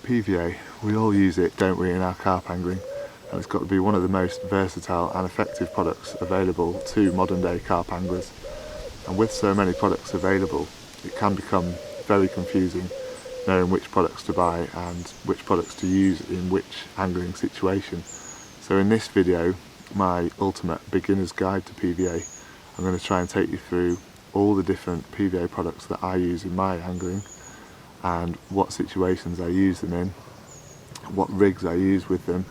PVA, we all use it, don't we, in our carp angling, and it's got to be one of the most versatile and effective products available to modern day carp anglers. And with so many products available, it can become very confusing knowing which products to buy and which products to use in which angling situation. So in this video, my ultimate beginner's guide to PVA, I'm going to try and take you through all the different PVA products that I use in my angling and what situations I use them in, what rigs I use with them,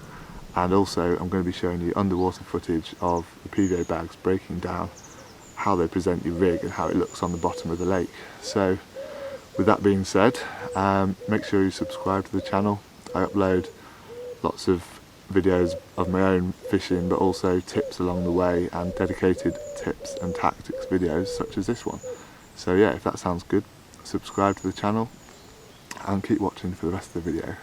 and also I'm going to be showing you underwater footage of the PVA bags breaking down, how they present your rig and how it looks on the bottom of the lake. So with that being said, make sure you subscribe to the channel. I upload lots of videos of my own fishing, but also tips along the way and dedicated tips and tactics videos such as this one. So yeah, if that sounds good, subscribe to the channel and keep watching for the rest of the video.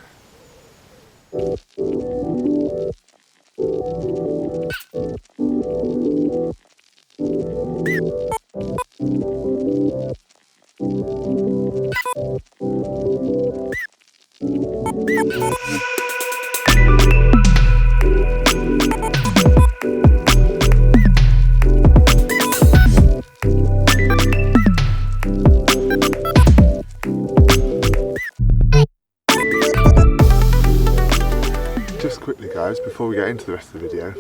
Just quickly guys, before we get into the rest of the video,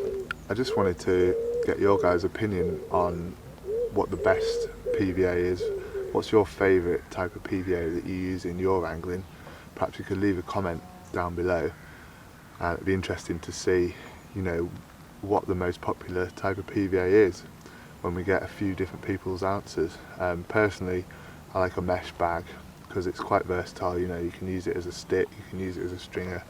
I just wanted to get your guys' opinion on what the best PVA is. What's your favourite type of PVA that you use in your angling? Perhaps you could leave a comment down below. It'd be interesting to see, you know, what the most popular type of PVA is when we get a few different people's answers. Personally, I like a mesh bag because it's quite versatile. You know, you can use it as a stick, you can use it as a stringer,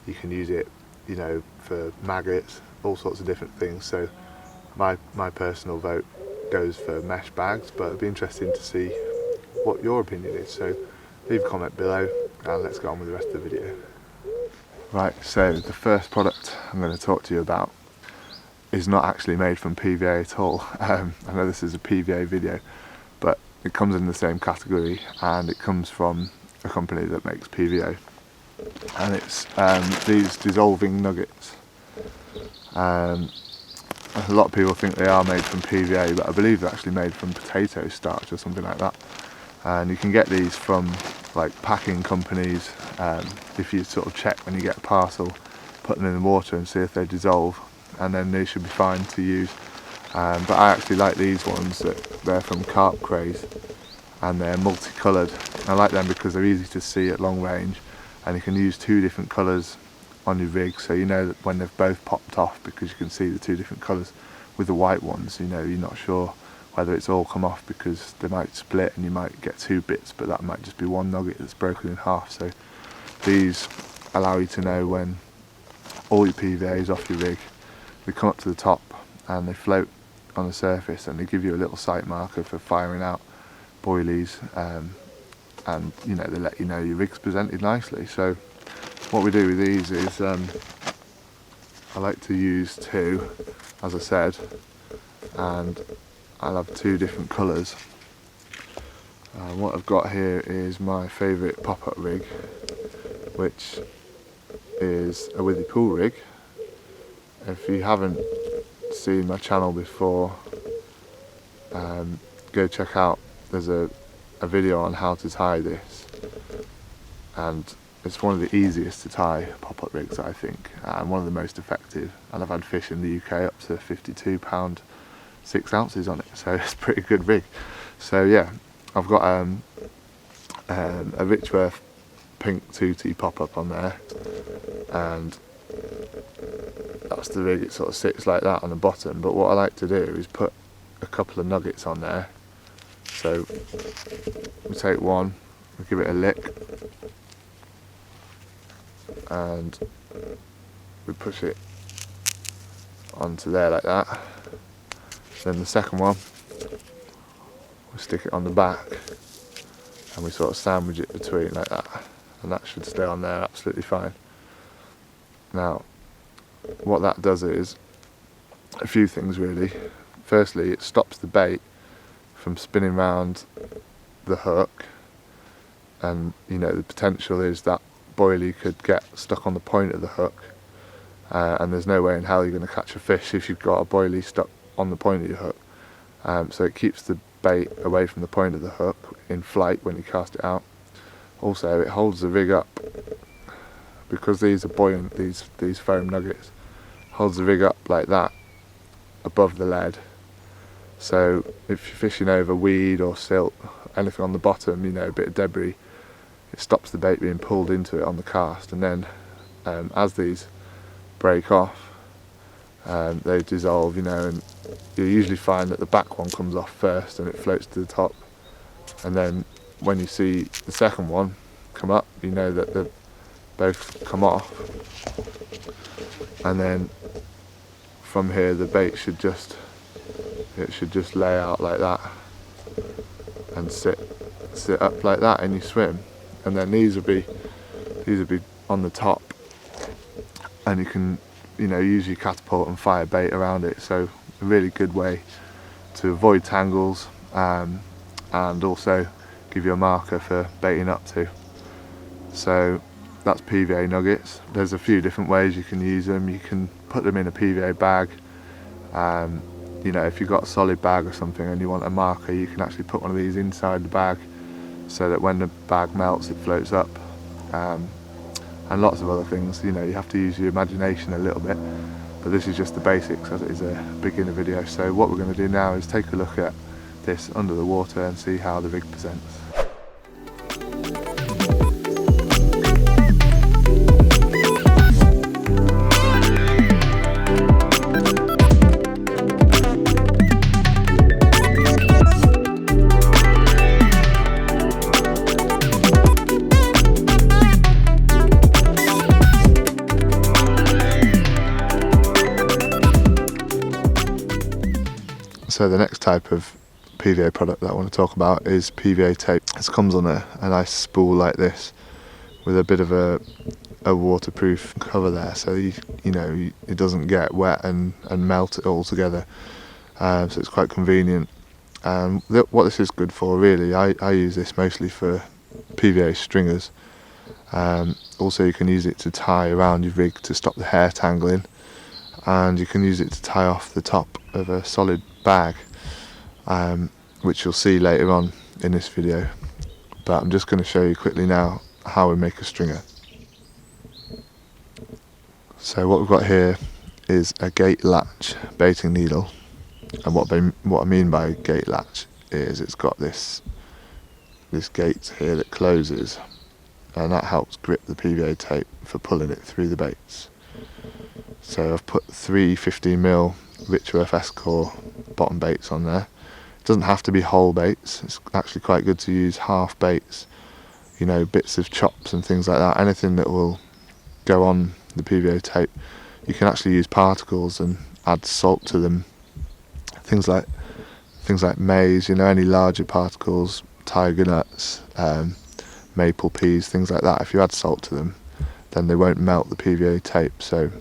you can use it, you know, for maggots, all sorts of different things. So my personal vote goes for mesh bags, but it'd be interesting to see what your opinion is. So leave a comment below and let's get on with the rest of the video. Right, so the first product I'm going to talk to you about is not actually made from PVA at all. I know this is a PVA video, but it comes in the same category and it comes from a company that makes PVA. And it's these dissolving nuggets. A lot of people think they are made from PVA, but I believe they're actually made from potato starch or something like that. And you can get these from like packing companies. If you sort of check when you get a parcel, put them in the water and see if they dissolve, and then they should be fine to use. But I actually like these ones, that they're from Carp craze, and they're multicoloured. I like them because they're easy to see at long range, and you can use two different colours on your rig, so you know that when they've both popped off, because you can see the two different colours. With the white ones, you know, you're not sure whether it's all come off because they might split and you might get two bits, but that might just be one nugget that's broken in half. So these allow you to know when all your PVA is off your rig. They come up to the top and they float on the surface, and they give you a little sight marker for firing out boilies, and you know, they let you know your rig's presented nicely. So what we do with these is I like to use two, as I said, and I'll have two different colours. What I've got here is my favourite pop-up rig, which is a withy pool rig. If you haven't seen my channel before, go check out, there's a video on how to tie this, and it's one of the easiest to tie pop-up rigs, I think, and one of the most effective. And I've had fish in the UK up to 52 pound 6 ounces on it, so it's a pretty good rig. So yeah, I've got a Richworth pink 2T pop-up on there, and that's the rig. It sort of sits like that on the bottom, but what I like to do is put a couple of nuggets on there. So we take one, we give it a lick, and we push it onto there like that. Then the second one, we stick it on the back and we sort of sandwich it between like that, and that should stay on there absolutely fine. Now what that does is a few things really. Firstly, it stops the bait from spinning round the hook, and you know, the potential is that boilie could get stuck on the point of the hook, and there's no way in hell you're going to catch a fish if you've got a boilie stuck on the point of your hook. So it keeps the bait away from the point of the hook in flight when you cast it out. Also, it holds the rig up, because these are buoyant, these foam nuggets, holds the rig up like that above the lead. So if you're fishing over weed or silt, anything on the bottom, you know, a bit of debris, it stops the bait being pulled into it on the cast. And then as these break off, they dissolve, you know, and you usually find that the back one comes off first and it floats to the top, and then when you see the second one come up, you know that they've both come off, and then from here the bait should just lay out like that and sit up like that, and you swim. And then these will be on the top, and you can, you know, use your catapult and fire bait around it. So a really good way to avoid tangles, and also give you a marker for baiting up to. So that's PVA nuggets. There's a few different ways you can use them. You can put them in a PVA bag. You know, if you've got a solid bag or something and you want a marker, you can actually put one of these inside the bag, so that when the bag melts it floats up. And lots of other things, you know, you have to use your imagination a little bit, but this is just the basics as it is a beginner video. So what we're going to do now is take a look at this under the water and see how the rig presents. So the next type of PVA product that I want to talk about is PVA tape. This comes on a nice spool like this with a bit of a waterproof cover there, so it doesn't get wet and melt it all together. So it's quite convenient. And what this is good for, really, I use this mostly for PVA stringers. Also you can use it to tie around your rig to stop the hair tangling, and you can use it to tie off the top of a solid bag, which you'll see later on in this video. But I'm just going to show you quickly now how we make a stringer. So what we've got here is a gate latch baiting needle, and what I mean by gate latch is it's got this gate here that closes, and that helps grip the PVA tape for pulling it through the baits. So I've put 3 15mm Rich FS core bottom baits on there. It doesn't have to be whole baits, it's actually quite good to use half baits, you know, bits of chops and things like that, anything that will go on the PVA tape. You can actually use particles and add salt to them, things like maize, you know, any larger particles, tiger nuts, maple peas, things like that. If you add salt to them, then they won't melt the PVA tape. So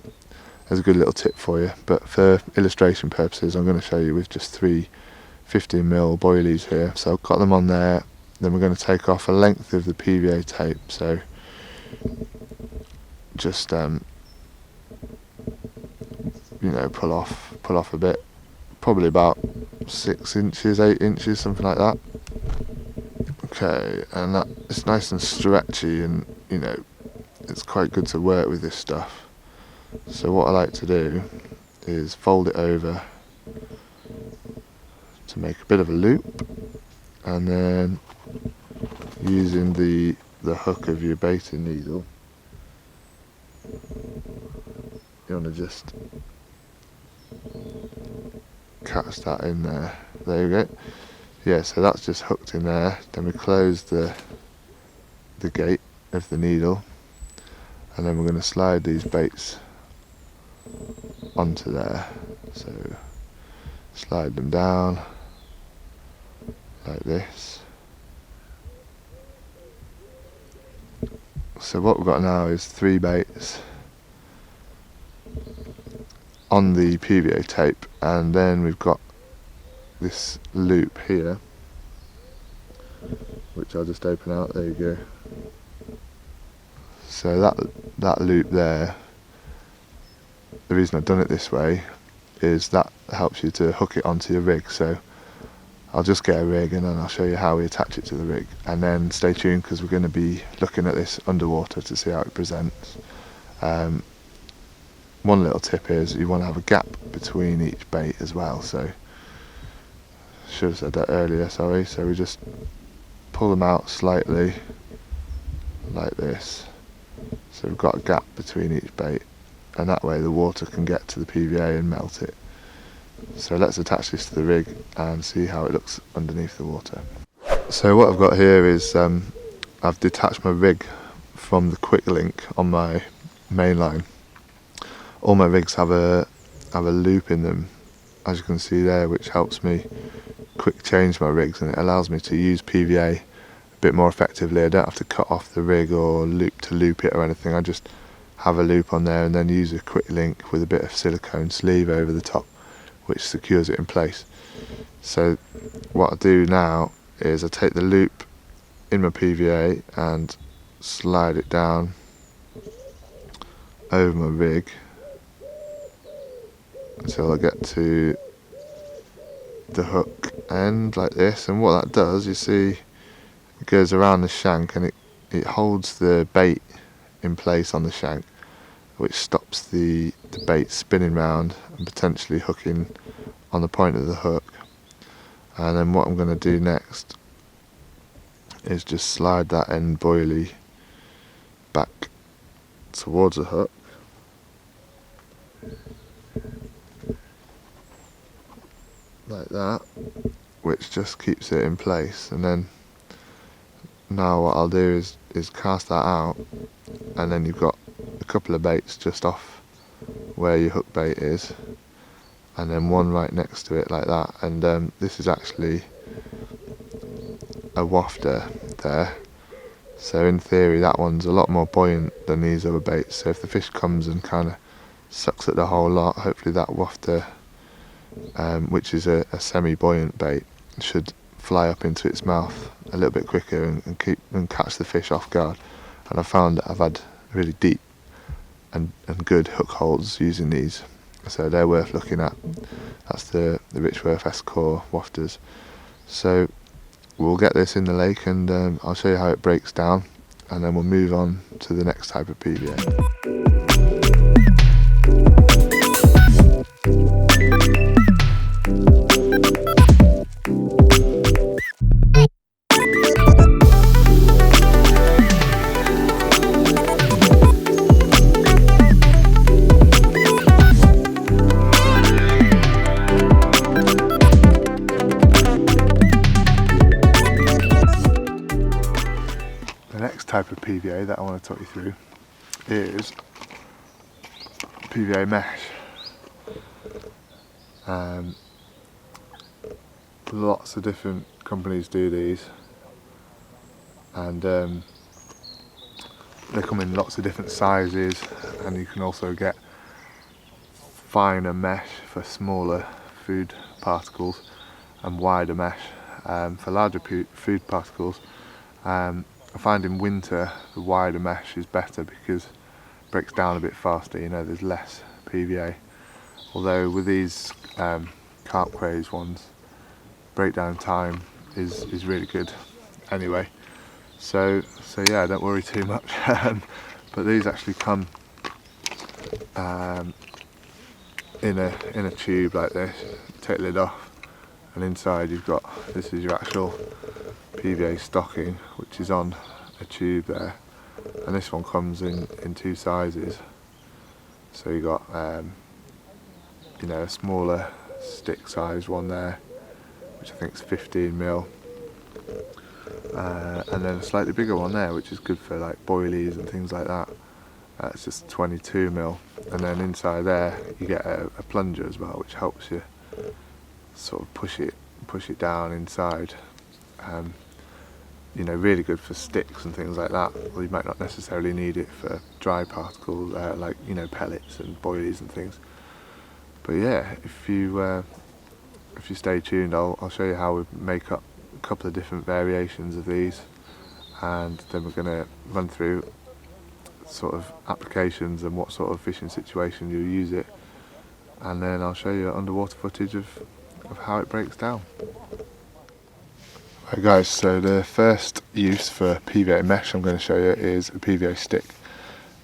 there's a good little tip for you. But for illustration purposes, I'm going to show you with just 3 15mm boilies here. So I've got them on there. Then we're going to take off a length of the PVA tape. So just pull off a bit, probably about 6 inches, 8 inches, something like that. Okay, and that it's nice and stretchy, and you know, it's quite good to work with this stuff. So what I like to do is fold it over to make a bit of a loop, and then using the hook of your baiting needle, you want to just catch that in there. There you go. Yeah, so that's just hooked in there. Then we close the gate of the needle, and then we're going to slide these baits onto there. So slide them down like this. So what we've got now is 3 baits on the PVA tape, and then we've got this loop here, which I'll just open out. There you go. So that loop there, the reason I've done it this way is that helps you to hook it onto your rig. So I'll just get a rig and then I'll show you how we attach it to the rig, and then stay tuned because we're going to be looking at this underwater to see how it presents. One little tip is you want to have a gap between each bait as well, so should have said that earlier, sorry. So we just pull them out slightly like this, so we've got a gap between each bait, and that way the water can get to the PVA and melt it. So let's attach this to the rig and see how it looks underneath the water. So what I've got here is I've detached my rig from the quick link on my main line. All my rigs have a loop in them, as you can see there, which helps me quick change my rigs, and it allows me to use PVA a bit more effectively. I don't have to cut off the rig or loop to loop it or anything. I just have a loop on there and then use a quick link with a bit of silicone sleeve over the top, which secures it in place. So what I do now is I take the loop in my PVA and slide it down over my rig until I get to the hook end like this, and what that does, you see, it goes around the shank and it holds the bait in place on the shank, which stops the bait spinning round and potentially hooking on the point of the hook. And then what I'm going to do next is just slide that end boilie back towards the hook, like that, which just keeps it in place. And then now what I'll do is cast that out, and then you've got a couple of baits just off where your hook bait is, and then one right next to it like that. And this is actually a wafter there, so in theory that one's a lot more buoyant than these other baits, so if the fish comes and kind of sucks at the whole lot, hopefully that wafter, which is a semi-buoyant bait, should fly up into its mouth a little bit quicker and catch the fish off guard. And I found that I've had really deep and good hook holds using these, so they're worth looking at. That's the Richworth S-Core wafters. So we'll get this in the lake and I'll show you how it breaks down, and then we'll move on to the next type of PVA. Type of PVA that I want to talk you through is PVA Mesh. Lots of different companies do these, and they come in lots of different sizes, and you can also get finer mesh for smaller food particles and wider mesh for larger food particles. I find in winter the wider mesh is better because it breaks down a bit faster, you know, there's less PVA. Although with these Carp craze ones, breakdown time is really good anyway. So yeah, don't worry too much. But these actually come in a tube like this. Take the lid off, and inside you've got, this is your actual PVA stocking, which is on a tube there, and this one comes in two sizes. So you got you know, a smaller stick size one there, which I think is 15mm, and then a slightly bigger one there, which is good for like boilies and things like that. It's just 22mm, and then inside there you get a plunger as well, which helps you sort of push it down inside. You know, really good for sticks and things like that. Well, you might not necessarily need it for dry particles, like, you know, pellets and boilies and things. But yeah, if you stay tuned, I'll show you how we make up a couple of different variations of these, and then we're going to run through sort of applications and what sort of fishing situation you'll use it, and then I'll show you underwater footage of how it breaks down. Right guys, so the first use for PVA Mesh I'm going to show you is a PVA stick.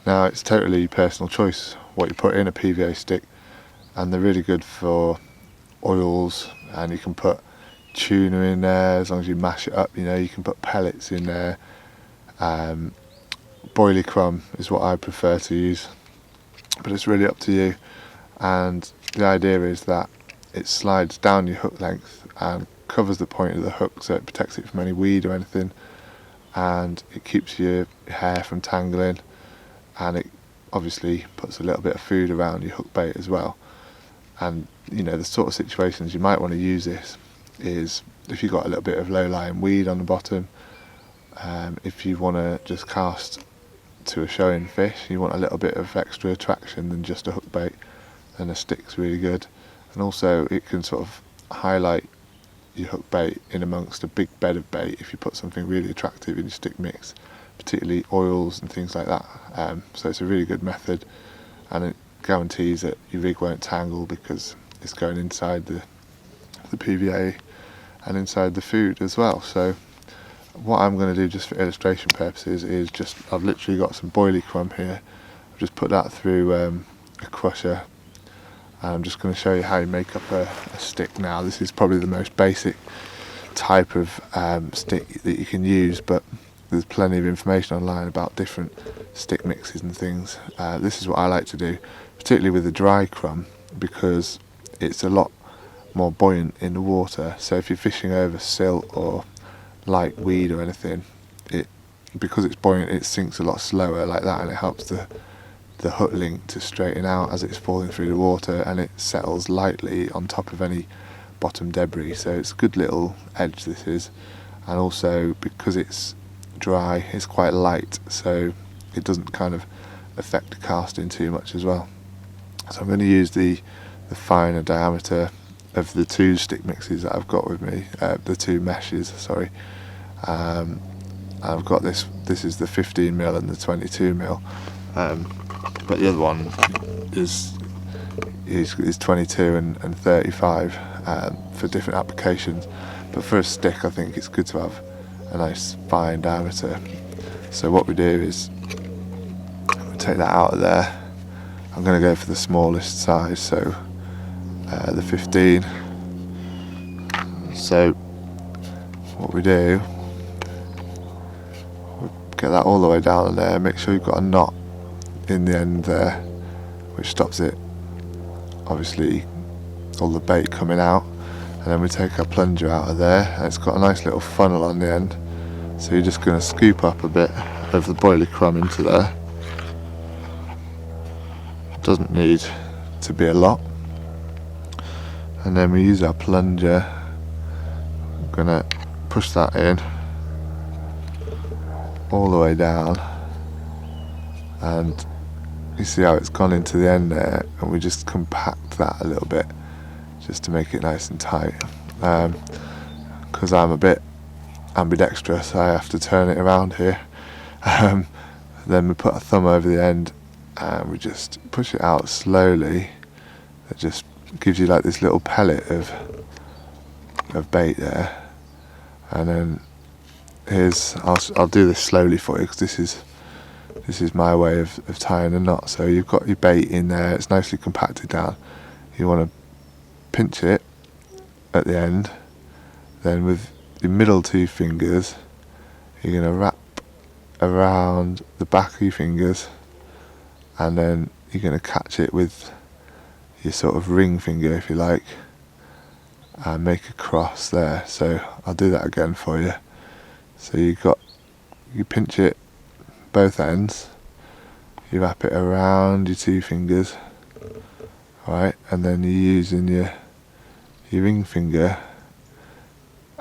Now it's totally personal choice what you put in a PVA stick, and they're really good for oils, and you can put tuna in there as long as you mash it up, you know, you can put pellets in there. Boilie crumb is what I prefer to use, but it's really up to you. And the idea is that it slides down your hook length and covers the point of the hook, so it protects it from any weed or anything, and it keeps your hair from tangling, and it obviously puts a little bit of food around your hook bait as well. And you know, the sort of situations you might want to use this is if you've got a little bit of low-lying weed on the bottom, if you want to just cast to a showing fish, you want a little bit of extra attraction than just a hook bait, then a stick's really good. And also it can sort of highlight your hook bait in amongst a big bed of bait if you put something really attractive in your stick mix, particularly oils and things like that. So it's a really good method, and it guarantees that your rig won't tangle because it's going inside the PVA and inside the food as well. So what I'm going to do just for illustration purposes is I've literally got some boilie crumb here. I've just put that through a crusher, and I'm just going to show you how you make up a stick. Now this is probably the most basic type of stick that you can use, but there's plenty of information online about different stick mixes and things. This is what I like to do, particularly with the dry crumb, because it's a lot more buoyant in the water. So if you're fishing over silt or light weed or anything, because it's buoyant, it sinks a lot slower like that, and it helps the hook link to straighten out as it's falling through the water, and it settles lightly on top of any bottom debris. So it's a good little edge, this is. And also because it's dry, it's quite light, so it doesn't kind of affect the casting too much as well. So I'm going to use the finer diameter of the two stick mixes that I've got with me, the two meshes, sorry. I've got this is the 15mm and the 22mm, but the other one is 22 and 35 for different applications. But for a stick, I think it's good to have a nice fine diameter. So what we do is we take that out of there. I'm going to go for the smallest size, so the 15. So what we do, we get that all the way down there, make sure you've got a knot in the end there, which stops it, obviously, all the bait coming out. And then we take our plunger out of there, and it's got a nice little funnel on the end, so you're just going to scoop up a bit of the boilie crumb into there. Doesn't need to be a lot. And then we use our plunger. I'm going to push that in all the way down, and you see how it's gone into the end there, and we just compact that a little bit just to make it nice and tight. Because I'm a bit ambidextrous, I have to turn it around here. Then we put a thumb over the end and we just push it out slowly. It just gives you like this little pellet of bait there. And then I'll do this slowly for you, because this is my way of tying a knot. So you've got your bait in there, it's nicely compacted down. You want to pinch it at the end, then with your middle two fingers you're going to wrap around the back of your fingers, and then you're going to catch it with your sort of ring finger, if you like, and make a cross there. So I'll do that again for you. So you pinch it both ends, you wrap it around your two fingers, right, and then you're using your ring finger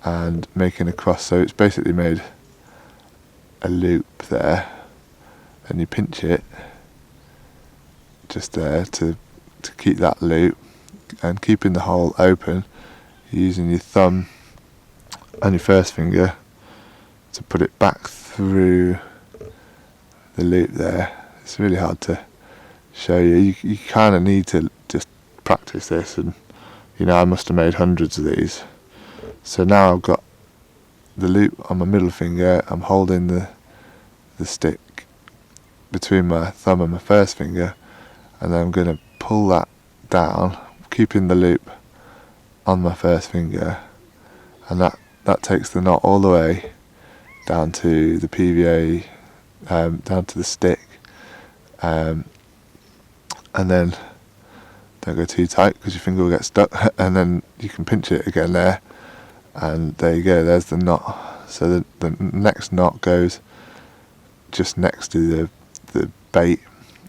and making a cross. So it's basically made a loop there, and you pinch it just there to keep that loop, and keeping the hole open, you're using your thumb and your first finger to put it back through the loop there. it's really hard to show you. You kind of need to just practice this, and you know, I must have made hundreds of these. So now I've got the loop on my middle finger, I'm holding the stick between my thumb and my first finger, and then I'm going to pull that down, keeping the loop on my first finger, and that takes the knot all the way down to the PVA, down to the stick, and then don't go too tight because your finger will get stuck, and then you can pinch it again there, and there you go, there's the knot. So the next knot goes just next to the bait,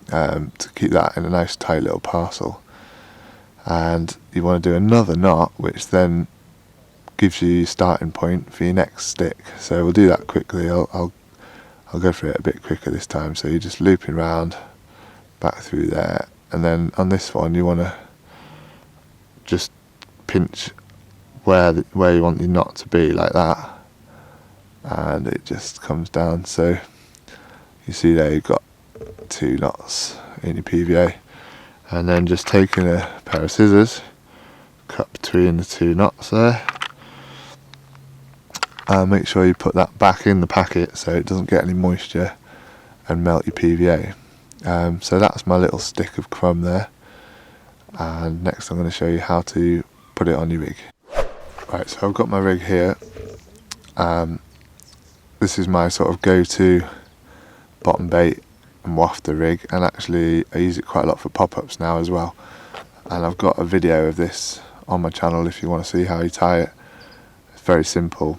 to keep that in a nice tight little parcel. And you want to do another knot, which then gives you your starting point for your next stick. So we'll do that quickly. I'll go through it a bit quicker this time. So you're just looping round back through there, and then on this one you want to just pinch where you want your knot to be, like that, and it just comes down. So you see there you've got 2 knots in your PVA, and then just taking a pair of scissors, cut between the 2 knots there, and make sure you put that back in the packet so it doesn't get any moisture and melt your PVA. So that's my little stick of crumb there, and next I'm going to show you how to put it on your rig. Right, so I've got my rig here. This is my sort of go-to bottom bait and wafter rig, and actually I use it quite a lot for pop-ups now as well, and I've got a video of this on my channel if you want to see how you tie it. It's very simple,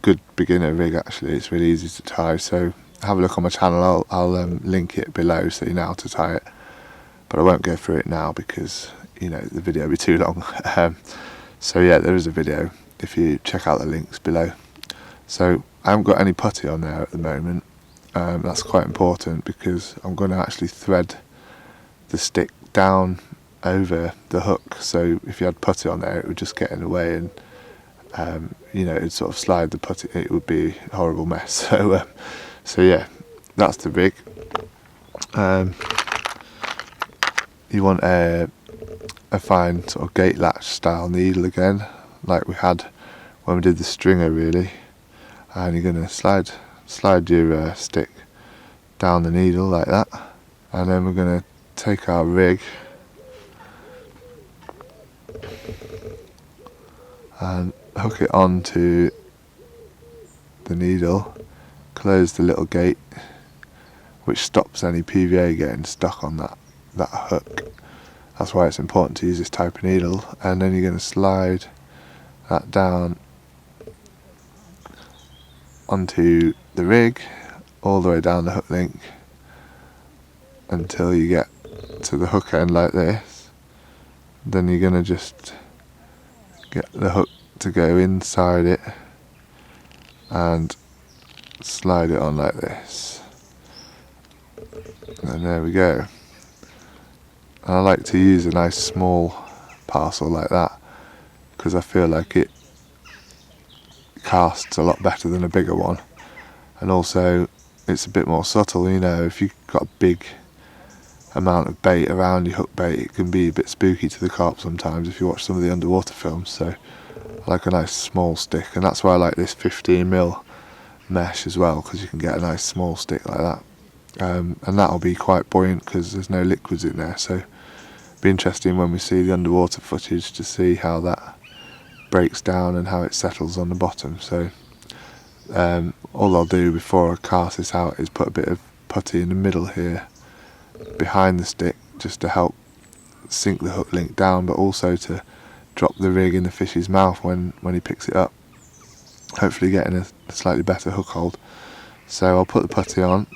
good beginner rig actually, it's really easy to tie, so have a look on my channel. I'll link it below so you know how to tie it, but I won't go through it now because you know the video will be too long. So yeah, there is a video if you check out the links below. So I haven't got any putty on there at the moment. That's quite important because I'm going to actually thread the stick down over the hook, so if you had putty on there it would just get in the way, and you know, it'd sort of slide the putty, it would be a horrible mess. So yeah, that's the rig. You want a fine sort of gate latch style needle again, like we had when we did the stringer really, and you're going to slide your stick down the needle like that, and then we're going to take our rig and hook it onto the needle, close the little gate which stops any PVA getting stuck on that hook. That's why it's important to use this type of needle, and then you're going to slide that down onto the rig all the way down the hook link until you get to the hook end like this. Then you're going to just get the hook to go inside it and slide it on like this, and there we go. And I like to use a nice small parcel like that because I feel like it casts a lot better than a bigger one, and also it's a bit more subtle. You know, if you've got a big amount of bait around your hook bait, it can be a bit spooky to the carp sometimes if you watch some of the underwater films. So I like a nice small stick, and that's why I like this 15mm mesh as well, because you can get a nice small stick like that, and that'll be quite buoyant because there's no liquids in there. So it'll be interesting when we see the underwater footage to see how that breaks down and how it settles on the bottom. So all I'll do before I cast this out is put a bit of putty in the middle here behind the stick, just to help sink the hook link down, but also to drop the rig in the fish's mouth when he picks it up, hopefully getting a slightly better hook hold. So I'll put the putty on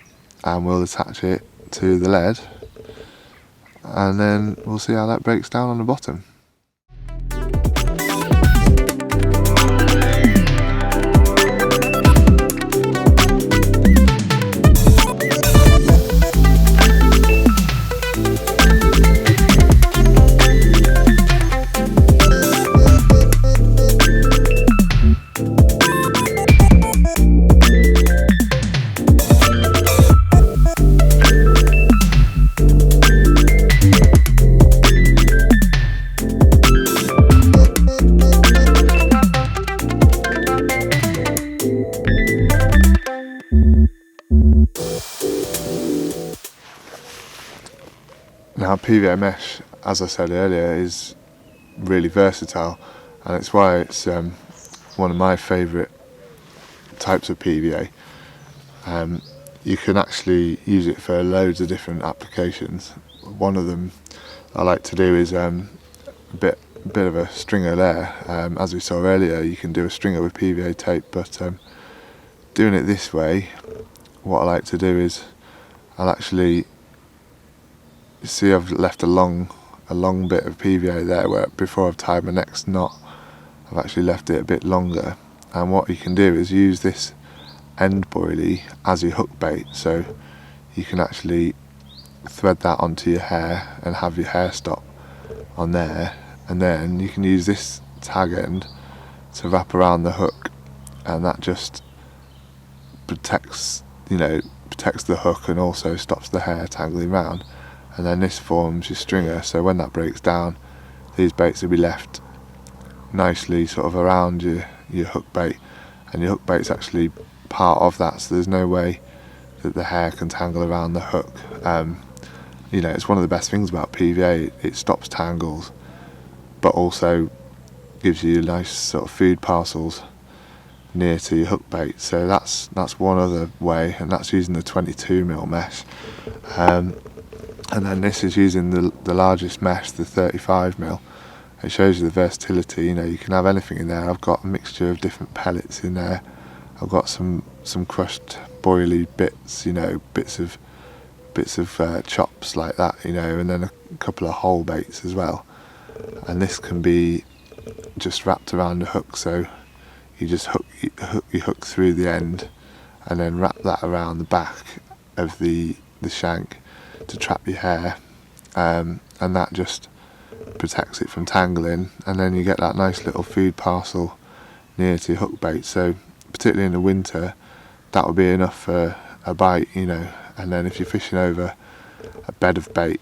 and we'll attach it to the lead, and then we'll see how that breaks down on the bottom. Now PVA Mesh, as I said earlier, is really versatile, and it's why it's one of my favourite types of PVA. You can actually use it for loads of different applications. One of them I like to do is a bit of a stringer there. As we saw earlier, you can do a stringer with PVA tape, but doing it this way, what I like to do is I'll actually see I've left a long bit of PVA there where before I've tied my next knot I've actually left it a bit longer, and what you can do is use this end boilie as your hook bait, so you can actually thread that onto your hair and have your hair stop on there, and then you can use this tag end to wrap around the hook, and that just protects the hook and also stops the hair tangling round, and then this forms your stringer, so when that breaks down these baits will be left nicely sort of around your hook bait, and your hook bait's actually part of that, so there's no way that the hair can tangle around the hook. It's one of the best things about PVA, it stops tangles but also gives you nice sort of food parcels near to your hook bait, so that's one other way, and that's using the 22mm mesh, and then this is using the largest mesh, the 35mm. It shows you the versatility, you can have anything in there. I've got a mixture of different pellets in there. I've got some crushed boilie bits, bits of chops like that, and then a couple of whole baits as well. And this can be just wrapped around the hook, so you just hook your hook through the end, and then wrap that around the back of the shank to trap your hair, and that just protects it from tangling, and then you get that nice little food parcel near to your hook bait. So particularly in the winter, that will be enough for a bite, and then if you're fishing over a bed of bait,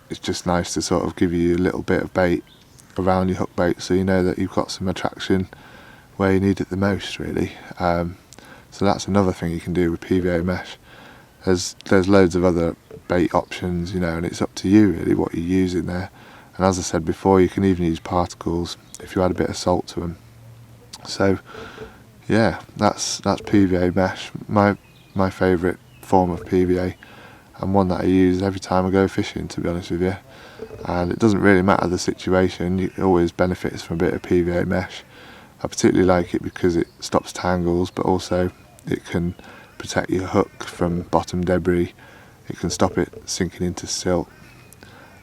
it's just nice to sort of give you a little bit of bait around your hook bait, so you know that you've got some attraction where you need it the most, really. So that's another thing you can do with PVA Mesh. There's loads of other bait options, and it's up to you really what you use in there. And as I said before, you can even use particles if you add a bit of salt to them. So yeah, that's PVA Mesh, my favourite form of PVA, and one that I use every time I go fishing, to be honest with you. And it doesn't really matter the situation, it always benefits from a bit of PVA Mesh. I particularly like it because it stops tangles, but also it can protect your hook from bottom debris, it can stop it sinking into silt,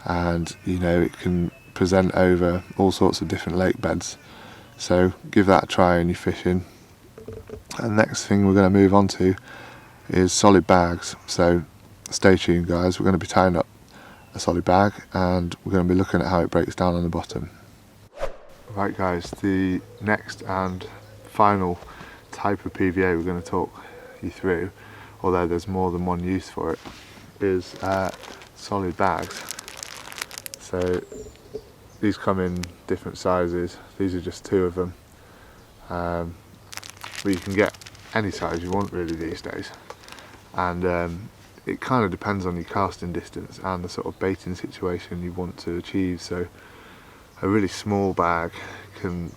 and it can present over all sorts of different lake beds. So give that a try when you're fishing. And next thing we're going to move on to is solid bags, so stay tuned guys, we're going to be tying up a solid bag and we're going to be looking at how it breaks down on the bottom. Right guys, the next and final type of PVA we're going to talk you through, although there's more than one use for it, is solid bags. So these come in different sizes, these are just two of them, but you can get any size you want really these days, and it kind of depends on your casting distance and the sort of baiting situation you want to achieve. So a really small bag can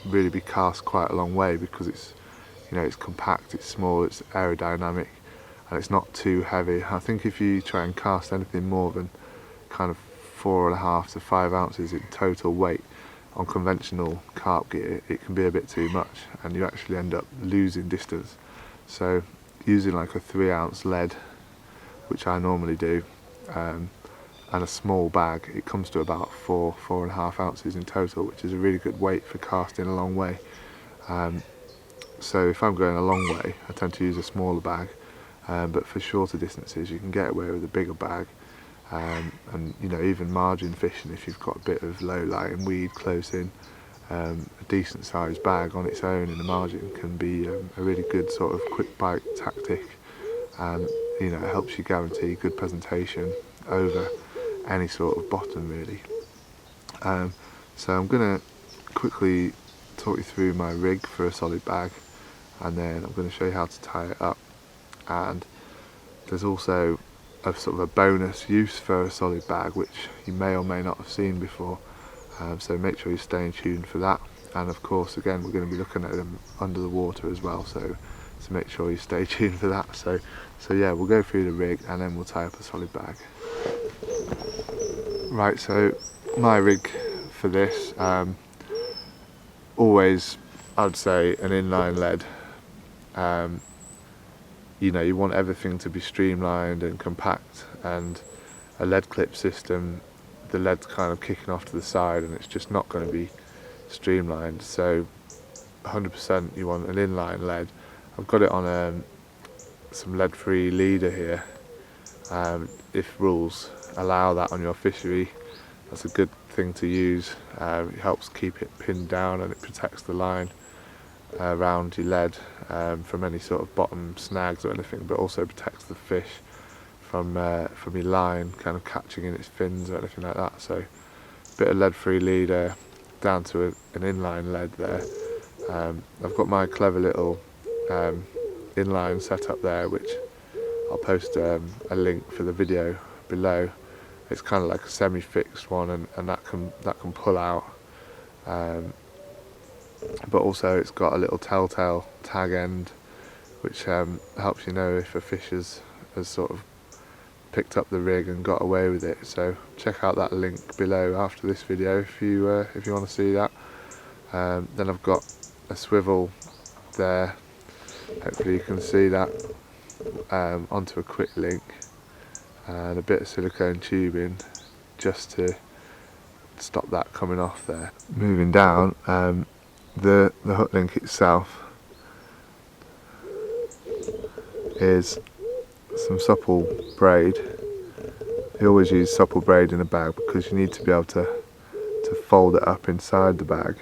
really be cast quite a long way because it's it's compact, it's small, it's aerodynamic, and it's not too heavy. I think if you try and cast anything more than kind of 4.5 to 5 ounces in total weight on conventional carp gear, it can be a bit too much and you actually end up losing distance. So using like a 3-ounce lead, which I normally do, and a small bag, it comes to about 4.5 ounces in total, which is a really good weight for casting a long way. So if I'm going a long way, I tend to use a smaller bag, but for shorter distances you can get away with a bigger bag. And even margin fishing, if you've got a bit of low lying weed close in, a decent sized bag on its own in the margin can be a really good sort of quick bite tactic, and it helps you guarantee good presentation over any sort of bottom really. So I'm going to quickly talk you through my rig for a solid bag, and then I'm going to show you how to tie it up. And there's also sort of a bonus use for a solid bag, which you may or may not have seen before. So make sure you're staying tuned for that. And of course, again, we're going to be looking at them under the water as well, so make sure you stay tuned for that. So yeah, we'll go through the rig and then we'll tie up a solid bag. Right, so my rig for this, always I'd say an inline lead. You know, you want everything to be streamlined and compact, and a lead clip system, the lead's kind of kicking off to the side and it's just not going to be streamlined. So 100% you want an inline lead. I've got it on some lead-free leader here. If rules allow that on your fishery, that's a good thing to use. It helps keep it pinned down and it protects the line around your lead from any sort of bottom snags or anything, but also protects the fish from your line kind of catching in its fins or anything like that. So a bit of lead-free leader down to an inline lead there. I've got my clever little inline setup there, which I'll post a link for the video below. It's kind of like a semi-fixed one, and that can pull out, but also it's got a little telltale tag end, which helps you know if a fish has sort of picked up the rig and got away with it. So check out that link below after this video if you want to see that. Then I've got a swivel there, hopefully you can see that, onto a quick link, and a bit of silicone tubing just to stop that coming off there. Moving down, the hook link itself is some supple braid. You always use supple braid in a bag because you need to be able to fold it up inside the bag,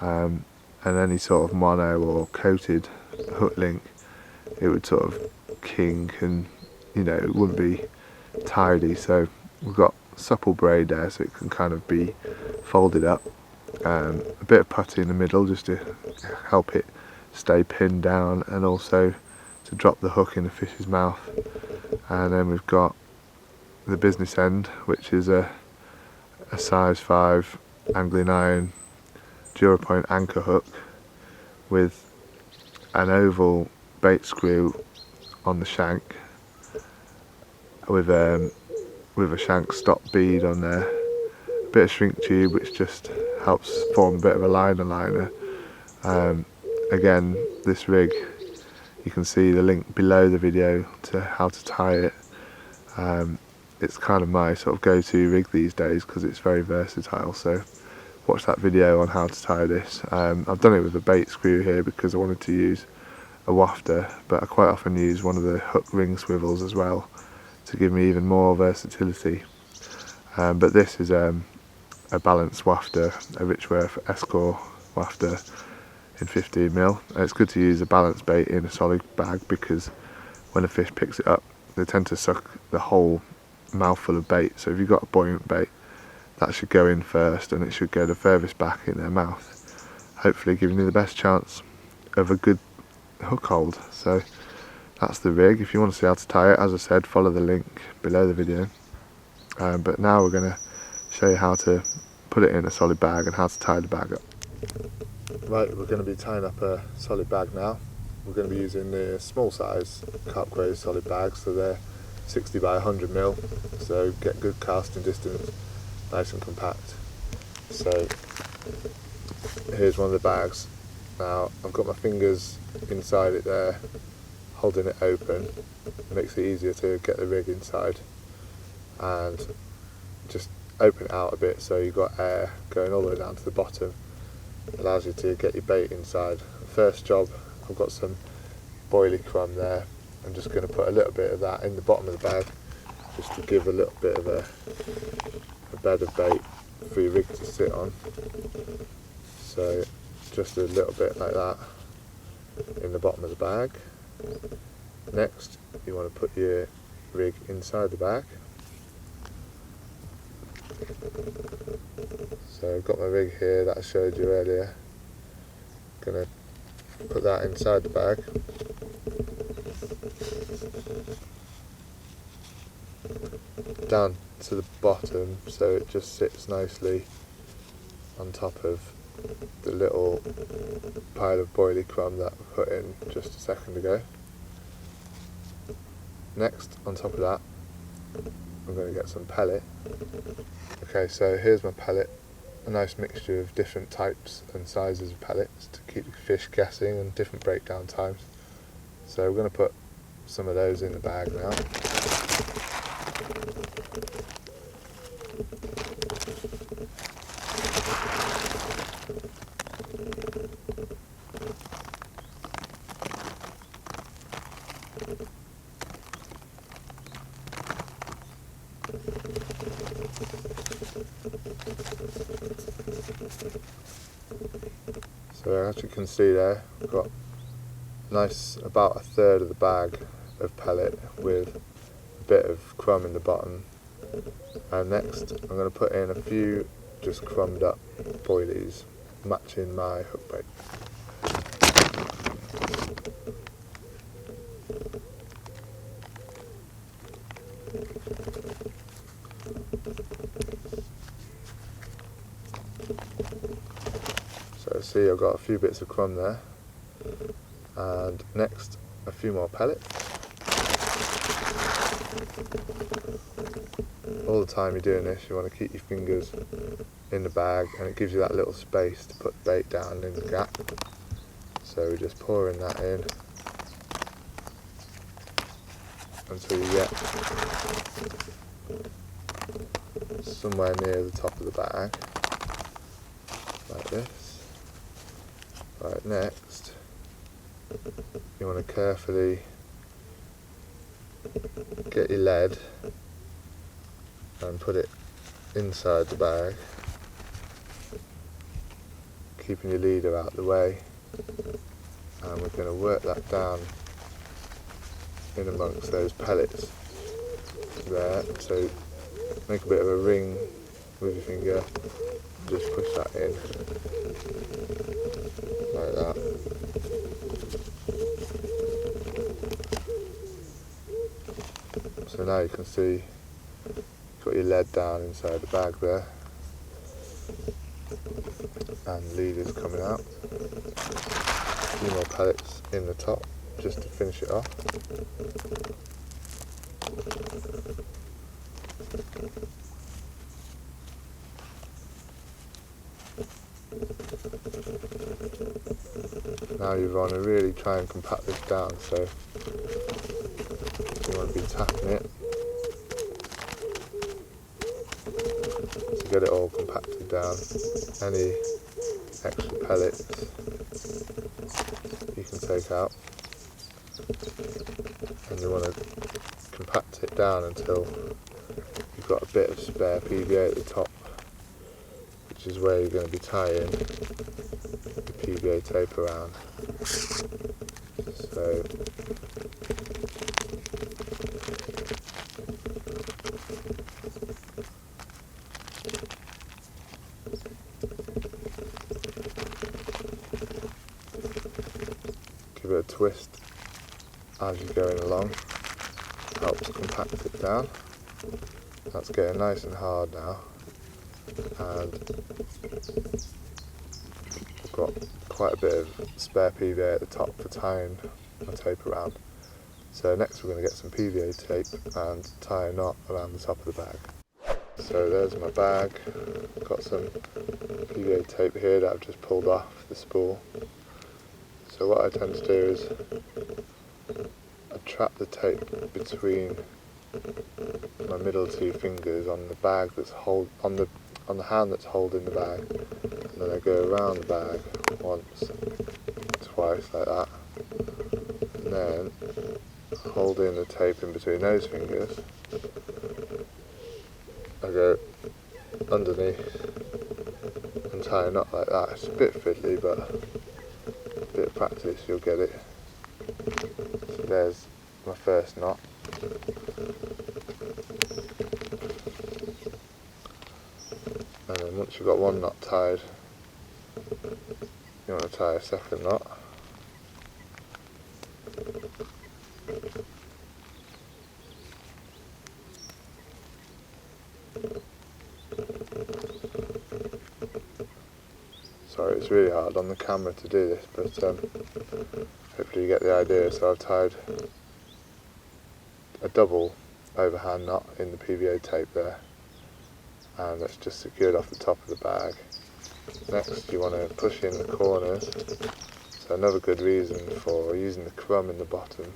and any sort of mono or coated hook link, it would sort of kink and, you know, it wouldn't be tidy. So we've got supple braid there so it can kind of be folded up, a bit of putty in the middle just to help it stay pinned down and also to drop the hook in the fish's mouth. And then we've got the business end, which is a size 5 angling iron DuraPoint anchor hook with an oval bait screw on the shank with a shank stop bead on there, a bit of shrink tube which just helps form a bit of a liner. Again, this rig, you can see the link below the video to how to tie it. It's kind of my sort of go-to rig these days because it's very versatile, so watch that video on how to tie this. I've done it with a bait screw here because I wanted to use a wafter, but I quite often use one of the hook ring swivels as well to give me even more versatility. But this is a balanced wafter, a Richworth Escort wafter in 15mm. It's good to use a balanced bait in a solid bag because when a fish picks it up, they tend to suck the whole mouthful of bait. So if you've got a buoyant bait, that should go in first and it should go the furthest back in their mouth, hopefully giving you the best chance of a good hook hold. So that's the rig. If you want to see how to tie it, as I said, follow the link below the video. But now we're going to show you how to put it in a solid bag and how to tie the bag up. Right, we're going to be tying up a solid bag now. We're going to be using the small size Carp grade solid bags, so they're 60 by 100mm, so get good casting distance, nice and compact. So here's one of the bags. Now I've got my fingers inside it there, holding it open. It makes it easier to get the rig inside, and just open it out a bit so you've got air going all the way down to the bottom. Allows you to get your bait inside. First job, I've got some boilie crumb there. I'm just going to put a little bit of that in the bottom of the bag just to give a little bit of a bed of bait for your rig to sit on. So just a little bit like that in the bottom of the bag. Next, you want to put your rig inside the bag. So I've got my rig here that I showed you earlier. Gonna put that inside the bag. down to the bottom so it just sits nicely on top of the little pile of boilie crumb that I put in just a second ago. Next, on top of that, I'm going to get some pellet. Okay, so here's my pellet, a nice mixture of different types and sizes of pellets to keep the fish guessing and different breakdown times. So we're going to put some of those in the bag now. So as you can see there, we've got nice about a third of the bag of pellet with a bit of crumb in the bottom. And next I'm going to put in a few just crumbed up boilies matching my hook bait. So see, I've got a few bits of crumb there, and next a few more pellets. All the time you're doing this, you want to keep your fingers in the bag, and it gives you that little space to put the bait down in the gap. So we're just pouring that in until you get somewhere near the top of the bag, like this. Right, next you want to carefully get your lead and put it inside the bag, keeping your leader out of the way, and we're going to work that down in amongst those pellets there. So make a bit of a ring with your finger, just push that in like that. So now you can see you've got your lead down inside the bag there, and the leader's coming out. A few more pellets in the top just to finish it off. Now you want to really try and compact this down, so you want to be tapping it to get it all compacted down. Any extra pellets you can take out, and you want to compact it down until you've got a bit of spare PVA at the top, which is where you're going to be tying the PVA tape around. So give it a twist as you're going along, helps compact it down. That's getting nice and hard now, and I've got quite a bit of spare PVA at the top for tying my tape around. So next we're going to get some PVA tape and tie a knot around the top of the bag. So there's my bag. I've got some PVA tape here that I've just pulled off the spool. So what I tend to do is I trap the tape between my middle two fingers on the bag that's on the hand that's holding the bag, and then I go around the bag once, twice like that, and then holding the tape in between those fingers, I go underneath and tie a knot like that. It's a bit fiddly, but a bit of practice you'll get it. So there's my first knot. And then once you've got one knot tied, you want to tie a second knot. Sorry, it's really hard on the camera to do this, but hopefully you get the idea. So I've tied a double overhand knot in the PVA tape there, and that's just secured off the top of the bag. Next you want to push in the corners. So another good reason for using the crumb in the bottom,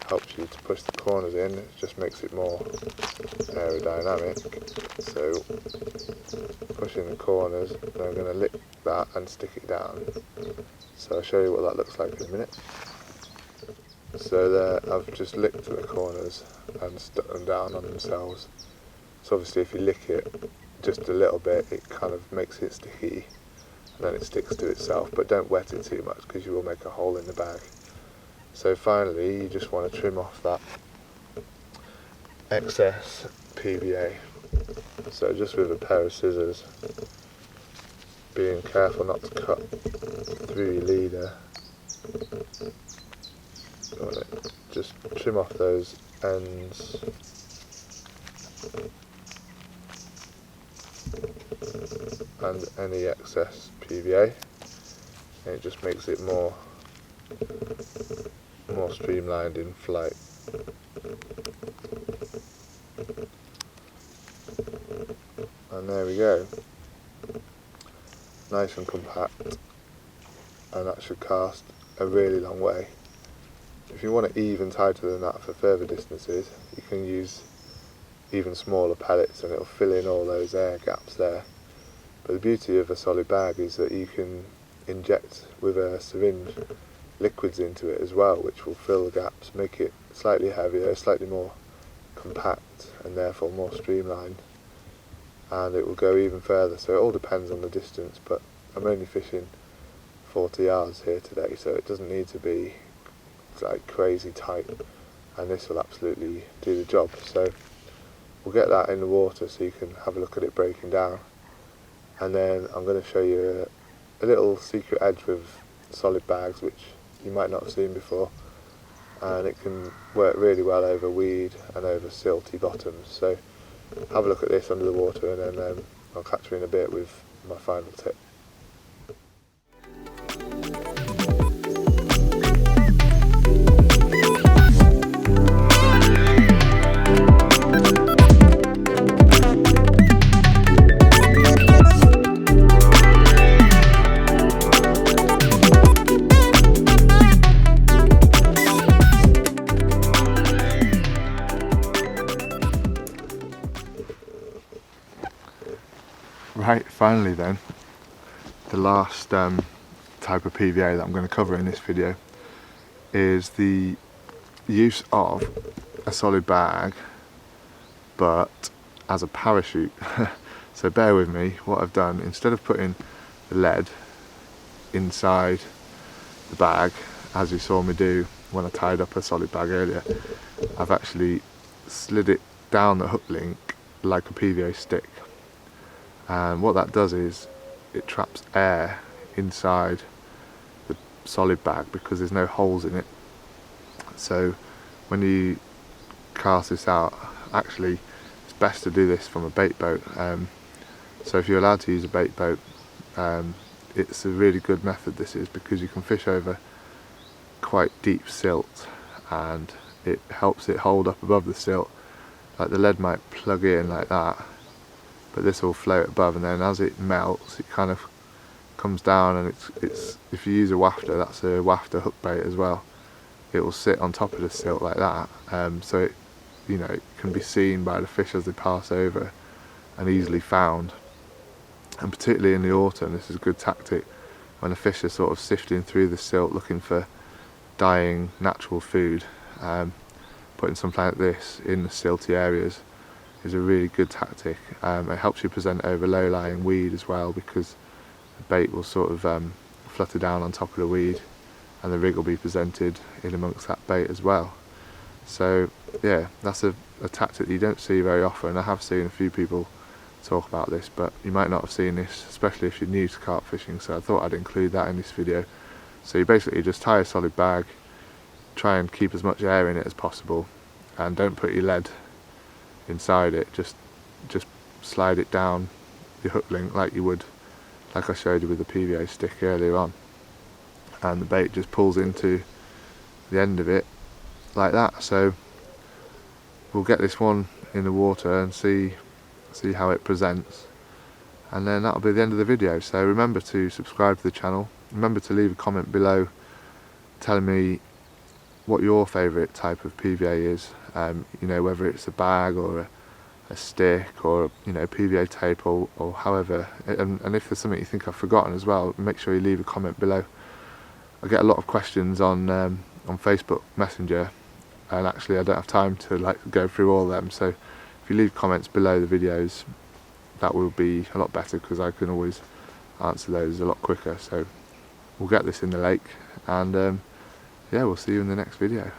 helps you to push the corners in, it just makes it more aerodynamic. So push in the corners, and I'm going to lick that and stick it down. So I'll show you what that looks like in a minute. So there, I've just licked the corners and stuck them down on themselves. So obviously if you lick it just a little bit, it kind of makes it sticky, and then it sticks to itself, but don't wet it too much because you will make a hole in the bag. So finally you just want to trim off that excess PVA. So just with a pair of scissors, being careful not to cut through your leader. Just trim off those ends. And any excess PVA, and it just makes it more streamlined in flight. And there we go, nice and compact, and that should cast a really long way. If you want it even tighter than that for further distances, you can use even smaller pellets and it'll fill in all those air gaps there. But the beauty of a solid bag is that you can inject with a syringe liquids into it as well, which will fill the gaps, make it slightly heavier, slightly more compact, and therefore more streamlined, and it will go even further. So it all depends on the distance, but I'm only fishing 40 yards here today, so it doesn't need to be like crazy tight, and this will absolutely do the job. So we'll get that in the water so you can have a look at it breaking down, and then I'm going to show you a little secret edge with solid bags which you might not have seen before, and it can work really well over weed and over silty bottoms. So have a look at this under the water, and then I'll catch you in a bit with my final tip. Right, finally then, the last type of PVA that I'm going to cover in this video is the use of a solid bag but as a parachute. So bear with me, what I've done, instead of putting the lead inside the bag as you saw me do when I tied up a solid bag earlier, I've actually slid it down the hook link like a PVA stick. And what that does is it traps air inside the solid bag because there's no holes in it. So when you cast this out, actually it's best to do this from a bait boat. So if you're allowed to use a bait boat, it's a really good method this is, because you can fish over quite deep silt and it helps it hold up above the silt. Like the lead might plug in like that, but this will float above, and then as it melts it kind of comes down, and it's if you use a wafter, that's a wafter hook bait as well, it will sit on top of the silt like that, so it, you know, it can be seen by the fish as they pass over and easily found. And particularly in the autumn, this is a good tactic when the fish are sort of sifting through the silt looking for dying natural food. Putting something like this in the silty areas is a really good tactic. It helps you present over low-lying weed as well, because the bait will sort of flutter down on top of the weed and the rig will be presented in amongst that bait as well. So yeah, that's a tactic that you don't see very often. I have seen a few people talk about this, but you might not have seen this, especially if you're new to carp fishing, so I thought I'd include that in this video. So you basically just tie a solid bag, try and keep as much air in it as possible, and don't put your lead inside it, just slide it down your hook link like you would like I showed you with the PVA stick earlier on, and the bait just pulls into the end of it like that. So we'll get this one in the water and see how it presents, and then that'll be the end of the video. So remember to subscribe to the channel, remember to leave a comment below telling me what your favourite type of PVA is, you know, whether it's a bag or a stick or, you know, PVA tape or however, and if there's something you think I've forgotten as well, make sure you leave a comment below. I get a lot of questions on Facebook Messenger, and actually I don't have time to like go through all of them, so if you leave comments below the videos, that will be a lot better, because I can always answer those a lot quicker. So we'll get this in the lake, and yeah, we'll see you in the next video.